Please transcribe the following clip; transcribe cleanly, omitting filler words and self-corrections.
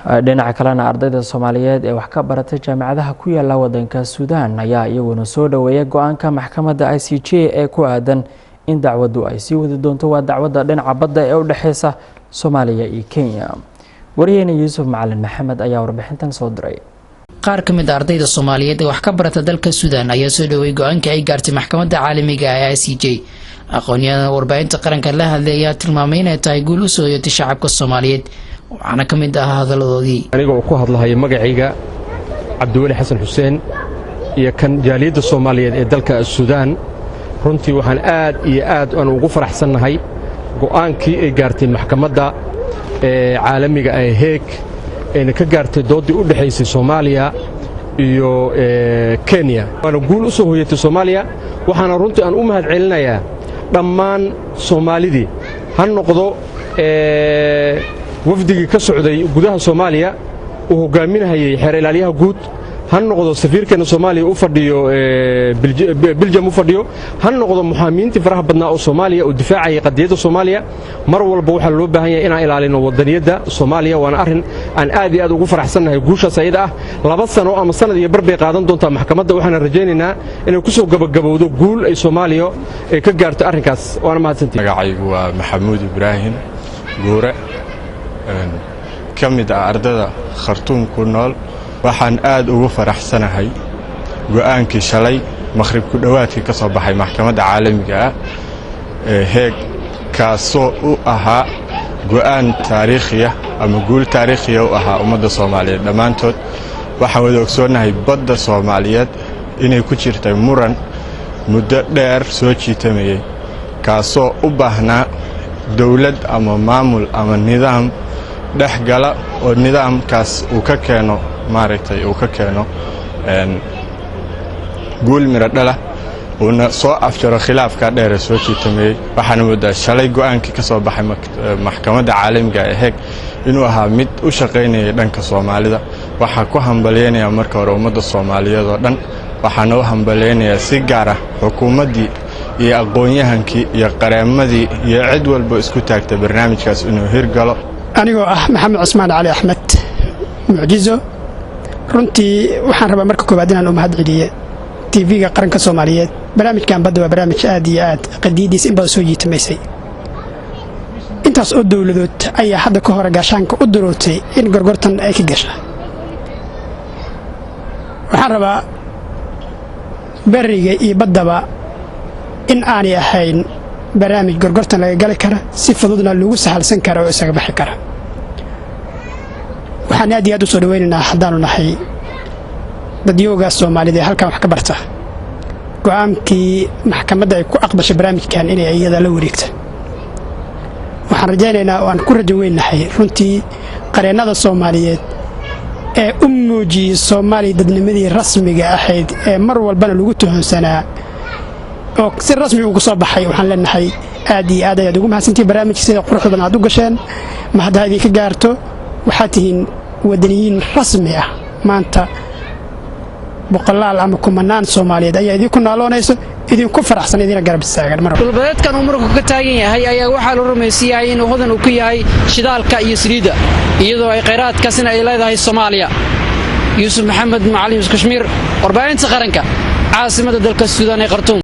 dhinaca kalena ardayda Soomaaliyeed ee wax ka baratay jaamacadaha ku yaala wadanka Suudaan ayaa iyaguna soo dhaweeyay go'aanka maxkamadda ICJ ee ku aadan in dacwadu ay sii wadi doonto waa dacwadda dhinaca badda ee u dhaxaysa Soomaaliya iyo Kenya. Wariyayna Yuusuf Macalin Maxamed ayaa warbixintan soo diray. qaar ka mid ah ardayda Soomaaliyeed ee wax ka barata dalka Suudaan ayaa soo dhaweeyay go'aanka ay gaartay maxkamadda caalamiga ah ee ICJ. aqoonyahanada warbaahinta qaranka la hadlay ayaa tilmaamay inay tahay guul u soo yeetay shacabka Soomaaliyeed waxaana ka mid ah hadaladoodii. aniga oo ku hadlahay magacayga Cabdiwali Xasan Xuseen iyo kan jaaliyadda Soomaaliyeed ee dalka Suudaan runtii waxaan aad iyo aad ugu faraxsanahay go'aankii ay gaartay maxkamadda caalamiga ah ee Hague ee ka gaartay doodii u dhaxaysay Soomaaliya iyo Kenya. waana guul u soo hoyatay Soomaaliya waxaana runtii aan u mahad celinayaa dhammaan Soomaalidii ha noqdo wafdigii ka socday gudaha Soomaaliya oo hogaaminayay xeer ilaaliyaha guud ha noqdo safiirkeena Soomaaliya u fadhiyo Belgium u fadhiyo ha noqdo muhaamiintii faraha badnaa oo Soomaaliya oo difaacay qadiyadda Soomaaliya mar walba waxa loo baahan yahay inaan ilaalino wadaniyadda Soomaaliya waana arrin aan aad iyo aad ugu faraxsanahay guushaas ayada ah 2 sano ama sanad iyo bar bay qaadan doontaa maxkamadda waxaan rajaynaynaa inay ku soo gabagabowdo guul ay Soomaaliya ka gaarto arrinkaas waana mahadsantahay. magacaygu waa Maxamuud Ibraahim Guure kamid ah ardada Khartoum ku nool waxaan aad ugu faraxsanahay go'aankii shalay maqrib ku dhawaadkii ka soo baxay maxkamadda caalamiga ah ee Hague kaasoo u ahaa go'aan taariikhi ah ama guul taariikhi ah u ahaa ummadda Soomaaliyeed dhammaantood waxaan wada ogsoonahay badda Soomaaliyeed inay ku jirtay muran muddo dheer soo jiitamayay kaasoo u baahnaa dawlad ama maamul ama nidaam dhexgala oo nidaamkaas uu ka keeno guul miro dhala una soo afjaro khilaafka dheer soo jiitamayay waxaana moodaa shalay go'aankii ka soo baxay maxkamadda caalamiga ee Hague inuu ahaa mid u shaqeynaya dhanka Soomaalida waxa ku hambalyeynaya marka hore ummadda Soomaaliyeed oo dhan waxaana u hambalyeynaya si gaar ah xukuumaddii iyo aqoonyahankii iyo qareemadii iyo cid walba isku taagtay barnaamijkaas inuu hirgalo. anigoo ah Maxamed Cusmaan Cali Axmed mucjizo runtii waxaan rabaa marka koobaad inaan u mahad celiyo TV-ga qaranka Soomaaliyeed barnaamijkan badda waa barnaamij aad iyo aad qadiidiis in badan soo jiitamaysay intaas oo dawladood ayaa hadda ka hor gaashaanka u darootay in gorgortan ay ka gashaa waxaan rabaa bariga iyo baddaba in aanay ahayn barnaamij gorgortan laga gali kara si fududna lagu sahalsan karo oo isaga bixi kara waxaan aad iyo aad u soo dhaweynaynaa haddaanu nahay dadyooga Soomaalida ee halkan wax ka barta go'aankii maxkamadda ay ku aqbashay barnaamijkan inay iyada la wareegto waxaan rajaynaynaa oo aan ku rajo weynahay runtii qareennada Soomaaliyeed ee u muujiyay Soomaaliya dadnimadii rasmiga ahayd ee mar walbana lagu tuhunsanaa oo si rasmi ugu soo baxay waxaan leenahay aad iyo aad ayaad ugu mahadsantihiin barnaamijka sida quruxda badan aad u gasheen ma hadda idinka gaarto waxaad tihiin wadaniyiin rasmi ah maanta boqolaal ama kumanaan Soomaaliyeed ayaa idinku naaloonayso idinku faraxsan idina garab istaagan mar dhulbadeedkan uu marku ka taagan yahay ayaa waxa la rumaysiiyay in hodan uu ku yahay shidaalka iyo saliidda iyadoo ay kheyraadkaasina ay leedahay Soomaaliya. Yuusuf Maxamed Macalin Kashmir warbaahinta qaranka caasimadda dalka Suudaan ee Khartoum.